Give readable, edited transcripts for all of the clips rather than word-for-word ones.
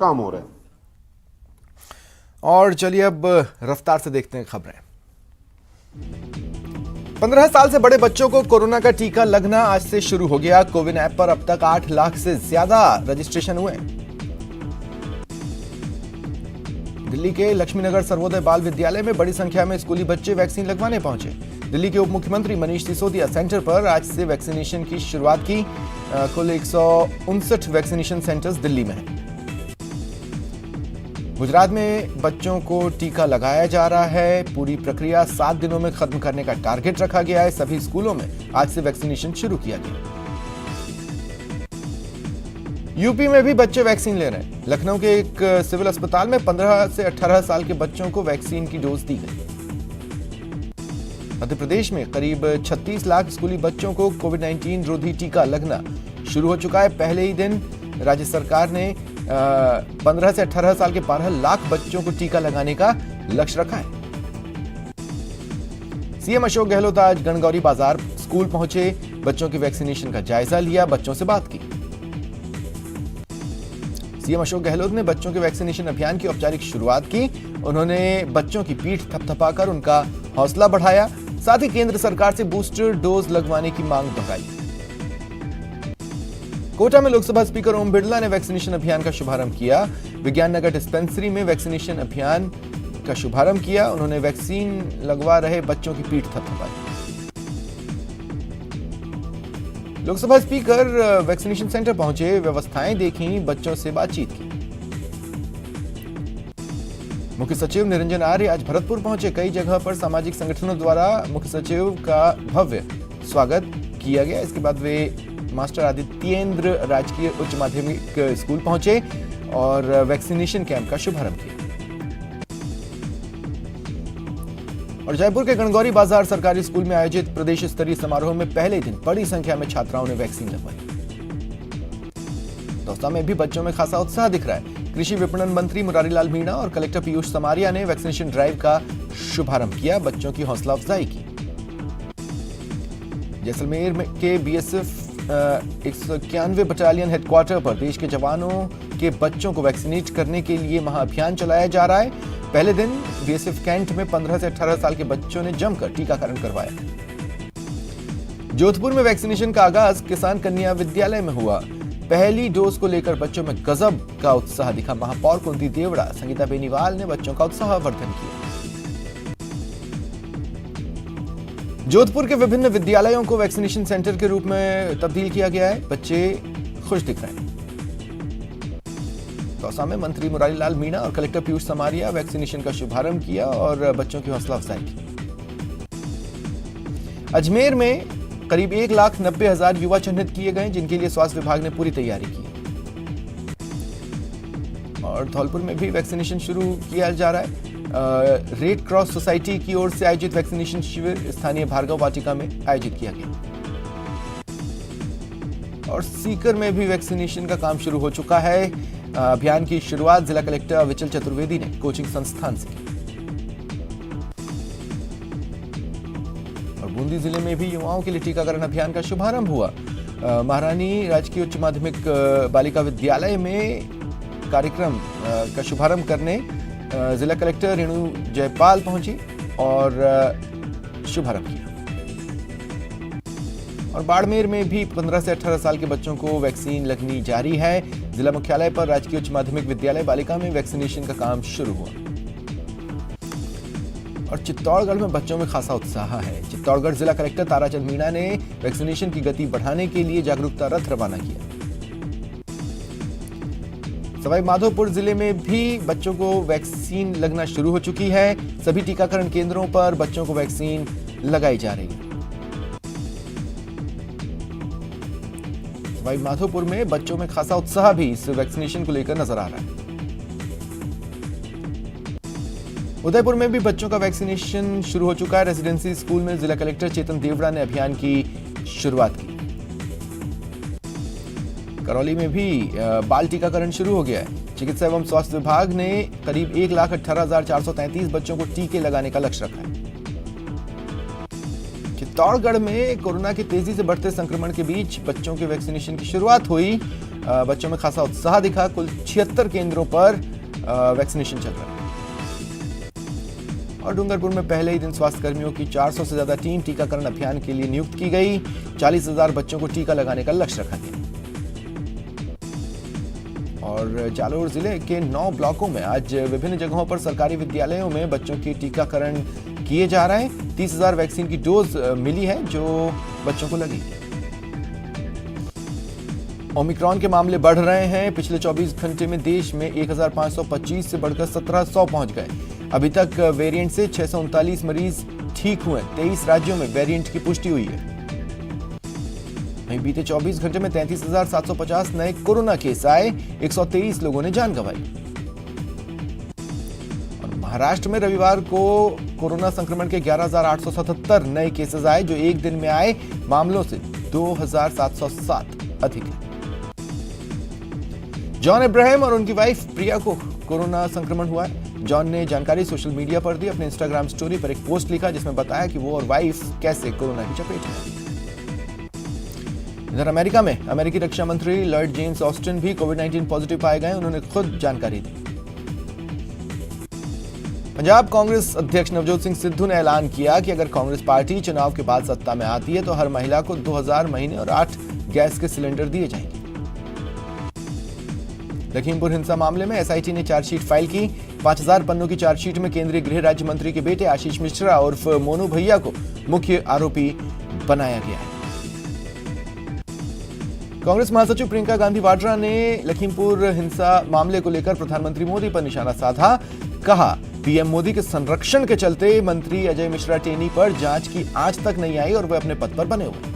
काम हो रहा है। और चलिए अब रफ्तार से देखते हैं खबरें। 15 साल से बड़े बच्चों को कोरोना का टीका लगना आज से शुरू हो गया। कोविन ऐप पर अब तक 8 लाख से ज्यादा रजिस्ट्रेशन हुए। दिल्ली के लक्ष्मीनगर सर्वोदय बाल विद्यालय में बड़ी संख्या में स्कूली बच्चे वैक्सीन लगवाने पहुंचे। दिल्ली के उप मुख्यमंत्री मनीष सिसोदिया सेंटर पर आज से वैक्सीनेशन की शुरुआत की। कुल 159 वैक्सीनेशन सेंटर्स दिल्ली में हैं। गुजरात में बच्चों को टीका लगाया जा रहा है। पूरी प्रक्रिया 7 दिनों में खत्म करने का टारगेट रखा गया है। सभी स्कूलों में आज से वैक्सीनेशन शुरू किया गया। यूपी में भी बच्चे वैक्सीन ले रहे हैं। लखनऊ के एक सिविल अस्पताल में 15 से 18 साल के बच्चों को वैक्सीन की डोज दी गई। मध्य प्रदेश में करीब 36 लाख स्कूली बच्चों को कोविड-19 रोधी टीका लगना शुरू हो चुका है। पहले ही दिन राज्य सरकार ने 15 से 18 साल के 12 लाख बच्चों को टीका लगाने का लक्ष्य रखा है। सीएम अशोक गहलोत आज गणगौरी बाजार स्कूल पहुंचे। बच्चों की वैक्सीनेशन का जायजा लिया, बच्चों से बात की। सीएम अशोक गहलोत ने बच्चों के वैक्सीनेशन अभियान की औपचारिक शुरुआत की। उन्होंने बच्चों की पीठ थपथपाकर उनका हौसला बढ़ाया। साथ ही केंद्र सरकार से बूस्टर डोज लगवाने की मांग दोहराई। कोटा में लोकसभा स्पीकर ओम बिरला ने वैक्सीनेशन अभियान का शुभारंभ किया। विज्ञान नगर डिस्पेंसरी में वैक्सीनेशन अभियान का शुभारंभ किया। उन्होंने वैक्सीन लगवा रहे बच्चों की पीठ थपथपाई। लोकसभा स्पीकर वैक्सीनेशन सेंटर पहुंचे, व्यवस्थाएं देखी, बच्चों से बातचीत की। मुख्य सचिव निरंजन आर्य आज भरतपुर पहुंचे। कई जगह पर सामाजिक संगठनों द्वारा मुख्य सचिव का भव्य स्वागत किया गया। इसके बाद वे मास्टर आदित्येंद्र राजकीय उच्च माध्यमिक स्कूल पहुंचे और वैक्सीनेशन कैंप का शुभारंभ किया। और जयपुर के गणगौरी बाजार सरकारी स्कूल में आयोजित प्रदेश स्तरीय समारोह में पहले दिन बड़ी संख्या में छात्राओं ने वैक्सीन लगवाई। दौसा में भी बच्चों में खासा उत्साह दिख रहा है। कृषि विपणन मंत्री मुरारीलाल मीणा और कलेक्टर पीयूष समारिया ने वैक्सीनेशन ड्राइव का शुभारंभ किया, बच्चों की हौसला अफजाई की। जैसलमेर के बीएसएफ 191 बटालियन हेडक्वार्टर पर देश के जवानों के बच्चों को वैक्सीनेट करने के लिए महाअभियान चलाया जा रहा है। पहले दिन बीएसएफ कैंट में 15 से 18 साल के बच्चों ने जमकर टीकाकरण करवाया। जोधपुर में वैक्सीनेशन का आगाज किसान कन्या विद्यालय में हुआ। पहली डोज को लेकर बच्चों में गजब का उत्साह दिखा। महापौर कुंती देवड़ा, संगीता बेनीवाल ने बच्चों का उत्साहवर्धन किया। जोधपुर के विभिन्न विद्यालयों को वैक्सीनेशन सेंटर के रूप में तब्दील किया गया है। बच्चे खुश दिख रहे हैं। दौसा में मंत्री मुरारीलाल मीणा और कलेक्टर पीयूष समारिया वैक्सीनेशन का शुभारंभ किया और बच्चों की हौसला अफजाई की। अजमेर में करीब 1,90,000 युवा चिन्हित किए गए, जिनके लिए स्वास्थ्य विभाग ने पूरी तैयारी की। और धौलपुर में भी वैक्सीनेशन शुरू किया जा रहा है। रेड क्रॉस सोसाइटी की ओर से आयोजित वैक्सीनेशन शिविर स्थानीय भार्गव वाटिका में आयोजित किया गया। और सीकर में भी वैक्सीनेशन का काम शुरू हो चुका है। अभियान की शुरुआत जिला कलेक्टर अविचल चतुर्वेदी ने कोचिंग संस्थान से की। और बूंदी जिले में भी युवाओं के लिए टीकाकरण अभियान का शुभारंभ हुआ। महारानी राजकीय उच्च माध्यमिक बालिका विद्यालय में कार्यक्रम का शुभारंभ करने जिला कलेक्टर रेणु जयपाल पहुंची और शुभारंभ किया। और बाड़मेर में भी 15 से 18 साल के बच्चों को वैक्सीन लगनी जारी है। जिला मुख्यालय पर राजकीय उच्च माध्यमिक विद्यालय बालिका में वैक्सीनेशन का काम शुरू हुआ। और चित्तौड़गढ़ में बच्चों में खासा उत्साह है। चित्तौड़गढ़ जिला कलेक्टर ताराचंद मीणा ने वैक्सीनेशन की गति बढ़ाने के लिए जागरूकता रथ रवाना किया। सवाई माधोपुर जिले में भी बच्चों को वैक्सीन लगना शुरू हो चुकी है। सभी टीकाकरण केंद्रों पर बच्चों को वैक्सीन लगाई जा रही है। सवाई माधोपुर में बच्चों में खासा उत्साह भी इस वैक्सीनेशन को लेकर नजर आ रहा है। उदयपुर में भी बच्चों का वैक्सीनेशन शुरू हो चुका है। रेजिडेंसी स्कूल में जिला कलेक्टर चेतन देवड़ा ने अभियान की शुरुआत की। करौली में भी बाल टीकाकरण शुरू हो गया है। चिकित्सा एवं स्वास्थ्य विभाग ने करीब 1,18,433 बच्चों को टीके लगाने का लक्ष्य रखा है। चित्तौड़गढ़ में कोरोना के तेजी से बढ़ते संक्रमण के बीच बच्चों के वैक्सीनेशन की शुरुआत हुई। बच्चों में खासा उत्साह दिखा। कुल 76 केंद्रों पर वैक्सीनेशन चल रहा है। और डूंगरपुर में पहले ही दिन स्वास्थ्य कर्मियों की 400 से ज्यादा टीम टीकाकरण अभियान के लिए नियुक्त की गई। 40,000 बच्चों को टीका लगाने का लक्ष्य रखा गया। और जालोर जिले के 9 ब्लॉकों में आज विभिन्न जगहों पर सरकारी विद्यालयों में बच्चों के टीकाकरण किए जा रहे हैं। 30,000 वैक्सीन की डोज मिली है जो बच्चों को लगी। ओमिक्रॉन के मामले बढ़ रहे हैं। पिछले 24 घंटे में देश में 1,525 से बढ़कर 1,700 पहुंच गए। अभी तक वेरिएंट से 639 मरीज ठीक हुए। 23 राज्यों में वेरिएंट की पुष्टि हुई है। वहीं बीते 24 घंटे में 33,750 नए कोरोना केस आए। 123 लोगों ने जान गंवाई। और महाराष्ट्र में रविवार को कोरोना संक्रमण के 11,877 नए केसेस आए, जो एक दिन में आए मामलों से 2,707 अधिक है। जॉन अब्राहम और उनकी वाइफ प्रिया को कोरोना संक्रमण हुआ है। जॉन ने जानकारी सोशल मीडिया पर दी। अपने इंस्टाग्राम स्टोरी पर एक पोस्ट लिखा जिसमें बताया कि वो और वाइफ कैसे कोरोना की चपेट में। इधर अमेरिका में अमेरिकी रक्षा मंत्री लॉर्ड जेम्स ऑस्टिन भी कोविड-19 पॉजिटिव पाए गए। उन्होंने खुद जानकारी दी। पंजाब कांग्रेस अध्यक्ष नवजोत सिंह सिद्धू ने ऐलान किया कि अगर कांग्रेस पार्टी चुनाव के बाद सत्ता में आती है तो हर महिला को 2,000 महीने और 8 गैस के सिलेंडर दिए जाएंगे। लखीमपुर हिंसा मामले में एसआईटी ने चार्जशीट फाइल की। 5,000 पन्नों की चार्जशीट में केंद्रीय गृह राज्य मंत्री के बेटे आशीष मिश्रा उर्फ मोनू भैया को मुख्य आरोपी बनाया गया है। कांग्रेस महासचिव प्रियंका गांधी वाड्रा ने लखीमपुर हिंसा मामले को लेकर प्रधानमंत्री मोदी पर निशाना साधा। कहा, पीएम मोदी के संरक्षण के चलते मंत्री अजय मिश्रा टेनी पर जांच की आज तक नहीं आई और वे अपने पद पर बने हुए।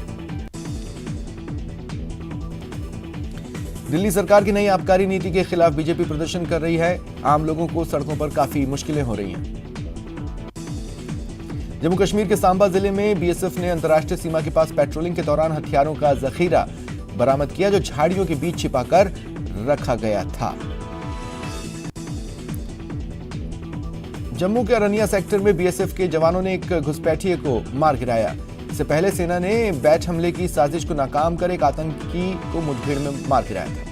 दिल्ली सरकार की नई आबकारी नीति के खिलाफ बीजेपी प्रदर्शन कर रही है। आम लोगों को सड़कों पर काफी मुश्किलें हो रही हैं। जम्मू कश्मीर के सांबा जिले में बीएसएफ ने अंतर्राष्ट्रीय सीमा के पास पेट्रोलिंग के दौरान हथियारों का जखीरा बरामद किया, जो झाड़ियों के बीच छिपाकर रखा गया था। जम्मू के अरनिया सेक्टर में बीएसएफ के जवानों ने एक घुसपैठिए को मार गिराया। इससे पहले सेना ने बैच हमले की साजिश को नाकाम कर एक आतंकी को मुठभेड़ में मार गिराया था।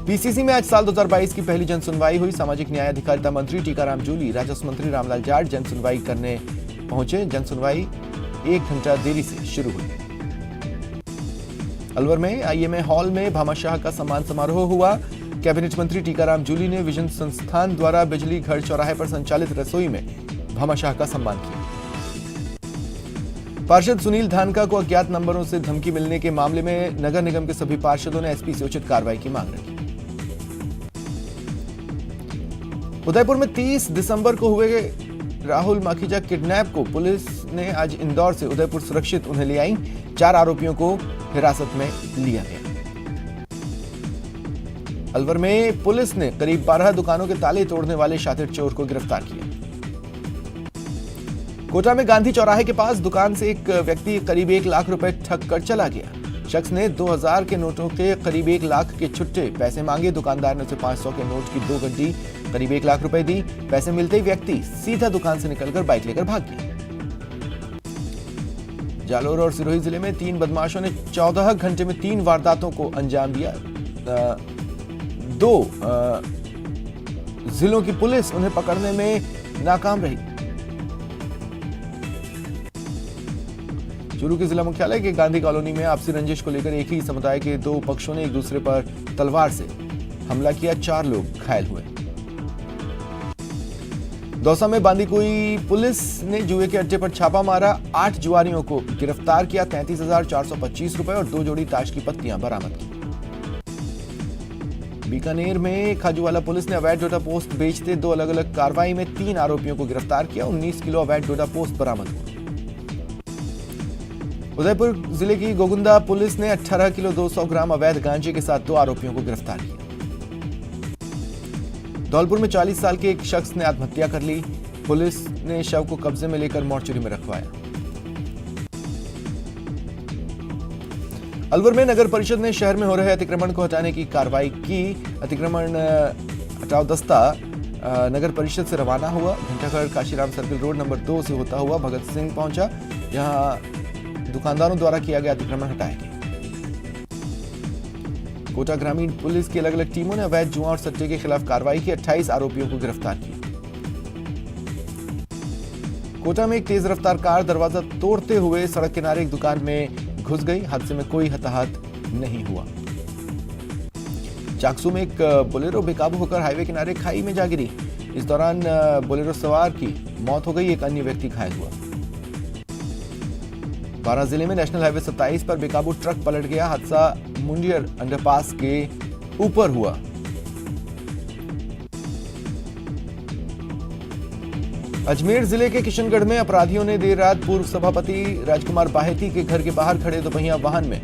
पीसीसी में आज साल 2022 की पहली जनसुनवाई हुई। सामाजिक न्याय अधिकारिता मंत्री टीकाराम जूली, राजस्व मंत्री रामलाल जाट जनसुनवाई करने पहुंचे। जनसुनवाई 1 घंटा देरी से शुरू हुई। अलवर में आईएमए हॉल में भामाशाह का सम्मान समारोह हुआ। कैबिनेट मंत्री टीकाराम जूली ने विजन संस्थान द्वारा बिजली घर चौराहे पर संचालित रसोई में भामाशाह का सम्मान किया। पार्षद सुनील धानका को अज्ञात नंबरों से धमकी मिलने के मामले में नगर निगम के सभी पार्षदों ने एसपी से उचित कार्रवाई की मांग रखी। उदयपुर में 30 दिसंबर को हुए राहुल माखीजा किडनैप को पुलिस ने आज इंदौर से उदयपुर सुरक्षित उन्हें ले आई। 4 आरोपियों को हिरासत में लिया गया। अलवर में पुलिस ने करीब 12 दुकानों के ताले तोड़ने वाले शातिर चोर को गिरफ्तार किया। कोटा में गांधी चौराहे के पास दुकान से एक व्यक्ति करीब 1 लाख रुपए ठग कर चला गया। शख्स ने 2000 के नोटों के करीब 1 लाख के छुट्टे पैसे मांगे। दुकानदार ने उसे 500 के नोट की 2 गड्डी करीब 1 लाख रुपए दी। पैसे मिलते ही व्यक्ति सीधा दुकान से निकलकर बाइक लेकर भाग गया। जालोर और सिरोही जिले में 3 बदमाशों ने 14 घंटे में 3 वारदातों को अंजाम दिया। 2 जिलों की पुलिस उन्हें पकड़ने में नाकाम रही। चूरू के जिला मुख्यालय के गांधी कॉलोनी में आपसी रंजिश को लेकर एक ही समुदाय के 2 पक्षों ने एक दूसरे पर तलवार से हमला किया। 4 लोग घायल हुए। दौसा में बांदीकुई पुलिस ने जुए के अड्डे पर छापा मारा। 8 जुआरियों को गिरफ्तार किया। 33,425 रुपए और 2 जोड़ी ताश की पत्तियां बरामद की। बीकानेर में खाजूवाला पुलिस ने अवैध डोडा पोस्ट बेचते 2 अलग अलग कार्रवाई में 3 आरोपियों को गिरफ्तार किया। 19 किलो अवैध डोडा पोस्ट बरामद हुआ। उदयपुर जिले की गोगुंदा पुलिस ने 18 किलो 200 ग्राम अवैध गांजे के साथ 2 आरोपियों को गिरफ्तार किया। धौलपुर में 40 साल के एक शख्स ने आत्महत्या कर ली। पुलिस ने शव को कब्जे में लेकर मोर्चरी में रखवाया। अलवर में नगर परिषद ने शहर में हो रहे अतिक्रमण को हटाने की कार्रवाई की। अतिक्रमण हटाओ दस्ता नगर परिषद से रवाना हुआ। घंटाघर काशीराम सर्किल रोड नंबर 2 से होता हुआ भगत सिंह पहुंचा। यहां दुकानदारों द्वारा किया गया अतिक्रमण हटाया गया। कोटा ग्रामीण पुलिस की अलग अलग टीमों ने अवैध जुआ और सट्टे के खिलाफ कार्रवाई की, 28 आरोपियों को गिरफ्तार किया। कोटा में एक तेज रफ्तार कार दरवाजा तोड़ते हुए सड़क किनारे एक दुकान में घुस गई। हादसे में कोई हताहत नहीं हुआ। चाकसू में एक बोलेरो बेकाबू होकर हाईवे किनारे खाई में जा गिरी। इस दौरान बोलेरो सवार की मौत हो गई, एक अन्य व्यक्ति घायल हुआ। बारां जिले में नेशनल हाईवे 27 पर बेकाबू ट्रक पलट गया। हादसा मुंडियर अंडरपास के ऊपर हुआ। अजमेर जिले के किशनगढ़ में अपराधियों ने देर रात पूर्व सभापति राजकुमार बाहेती के घर के बाहर खड़े दोपहिया वाहन में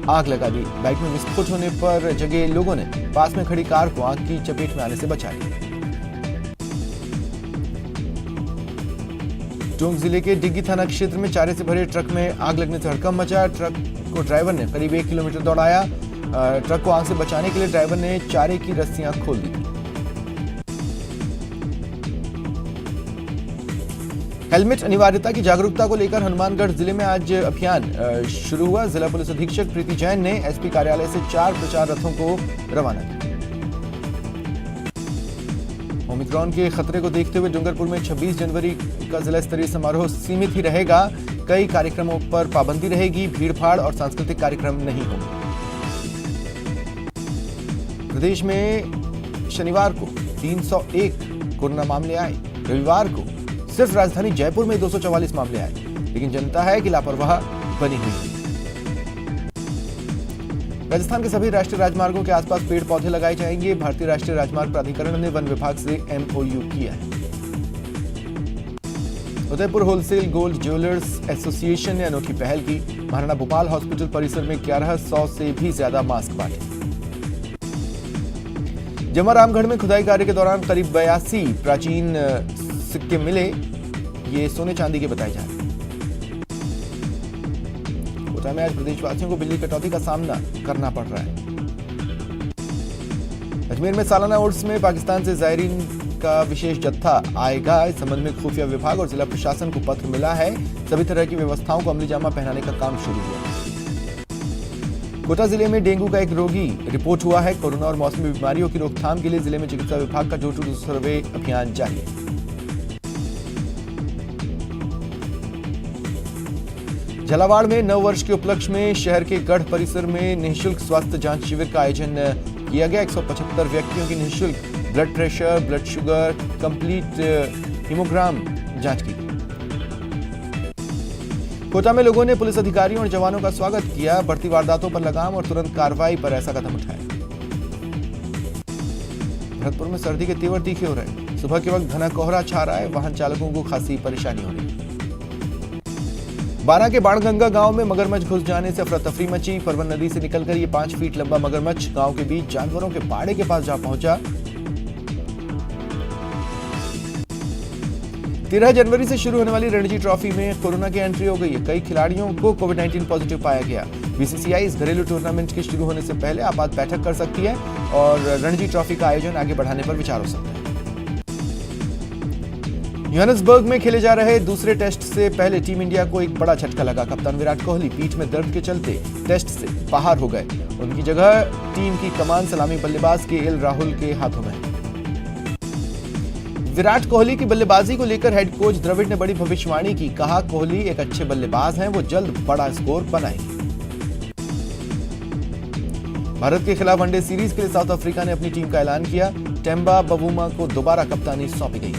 आग लगा दी। बाइक में विस्फोट होने पर जगे लोगों ने पास में खड़ी कार को आग की चपेट में आने से बचा लिया। टोंक जिले के डिग्गी थाना क्षेत्र में चारे से भरे ट्रक में आग लगने से हड़कंप मचा। ट्रक को ड्राइवर ने करीब 1 किलोमीटर दौड़ाया। ट्रक को आग से बचाने के लिए ड्राइवर ने चारे की रस्सियां खोल दी। हेलमेट अनिवार्यता की जागरूकता को लेकर हनुमानगढ़ जिले में आज अभियान शुरू हुआ। जिला पुलिस अधीक्षक प्रीति जैन ने एसपी कार्यालय से 4 प्रचार रथों को रवाना किया। ओमिक्रॉन के खतरे को देखते हुए डूंगरपुर में 26 जनवरी का जिला स्तरीय समारोह सीमित ही रहेगा। कई कार्यक्रमों पर पाबंदी रहेगी। भीड़भाड़ और सांस्कृतिक कार्यक्रम नहीं होंगे। प्रदेश में शनिवार को 301 कोरोना मामले आए। रविवार को सिर्फ राजधानी जयपुर में 244 मामले आए, लेकिन जनता है कि लापरवाह बनी हुई है। राजस्थान के सभी राष्ट्रीय राजमार्गों के आसपास पेड़ पौधे लगाए जाएंगे। भारतीय राष्ट्रीय राजमार्ग प्राधिकरण ने वन विभाग से MOU किया है। Udaipur wholesale gold jewellers association ने अनोखी पहल की। महाराणा भोपाल हॉस्पिटल परिसर में 1100 से भी ज्यादा मास्क बांटे। जमारामगढ़ में खुदाई कार्य के दौरान करीब 82 प्राचीन सिक्के मिले। ये सोने चांदी के बताए जा रहे हैं। कोटा में आज प्रदेशवासियों को बिजली कटौती का सामना करना पड़ रहा है। अजमेर में सालाना उर्स में पाकिस्तान से जायरीन का विशेष जत्था आएगा। इस संबंध में खुफिया विभाग और जिला प्रशासन को पत्र मिला है। सभी तरह की व्यवस्थाओं को अमली जामा पहनाने का काम शुरू हुआ। कोटा जिले में डेंगू का एक रोगी रिपोर्ट हुआ है। कोरोना और मौसमी बीमारियों की रोकथाम के लिए जिले में चिकित्सा विभाग का डोर टू डोर सर्वे अभियान जारी है। झालावाड़ में नव वर्ष के उपलक्ष्य में शहर के गढ़ परिसर में निःशुल्क स्वास्थ्य जांच शिविर का आयोजन किया गया। 175 व्यक्तियों की निःशुल्क blood pressure, blood sugar, complete haemogram जांच की। कोटा में लोगों ने पुलिस अधिकारियों और जवानों का स्वागत किया। बढ़ती वारदातों पर लगाम और तुरंत कार्रवाई पर ऐसा कदम उठाया। भरतपुर में सर्दी के तेवर तीखे हो रहे। सुबह के वक्त घना कोहरा छा रहा है। वाहन चालकों को खासी परेशानी हो रही है। बारां के बाणगंगा गांव में मगरमच्छ घुस जाने से अफरा तफरी मची। परवन नदी से निकलकर ये 5 फीट लंबा मगरमच्छ गांव के बीच जानवरों के बाड़े के पास जा पहुंचा। 13 जनवरी से शुरू होने वाली रणजी ट्रॉफी में कोरोना की एंट्री हो गई है। कई खिलाड़ियों को कोविड-19 पॉजिटिव पाया गया। बीसीसीआई इस घरेलू टूर्नामेंट के शुरू होने से पहले आपात बैठक कर सकती है और रणजी ट्रॉफी का आयोजन आगे बढ़ाने पर विचार हो सकता है। जोहानिसबर्ग में खेले जा रहे दूसरे टेस्ट से पहले टीम इंडिया को एक बड़ा झटका लगा। कप्तान विराट कोहली पीठ में दर्द के चलते टेस्ट से बाहर हो गए। उनकी जगह टीम की कमान सलामी बल्लेबाज KL राहुल के हाथों में। विराट कोहली की बल्लेबाजी को लेकर हेड कोच द्रविड़ ने बड़ी भविष्यवाणी की। कहा, कोहली एक अच्छे बल्लेबाज हैं, वो जल्द बड़ा स्कोर बनाएंगे। भारत के खिलाफ वनडे सीरीज के लिए साउथ अफ्रीका ने अपनी टीम का ऐलान किया। टेम्बा बवुमा को दोबारा कप्तानी सौंपी गई।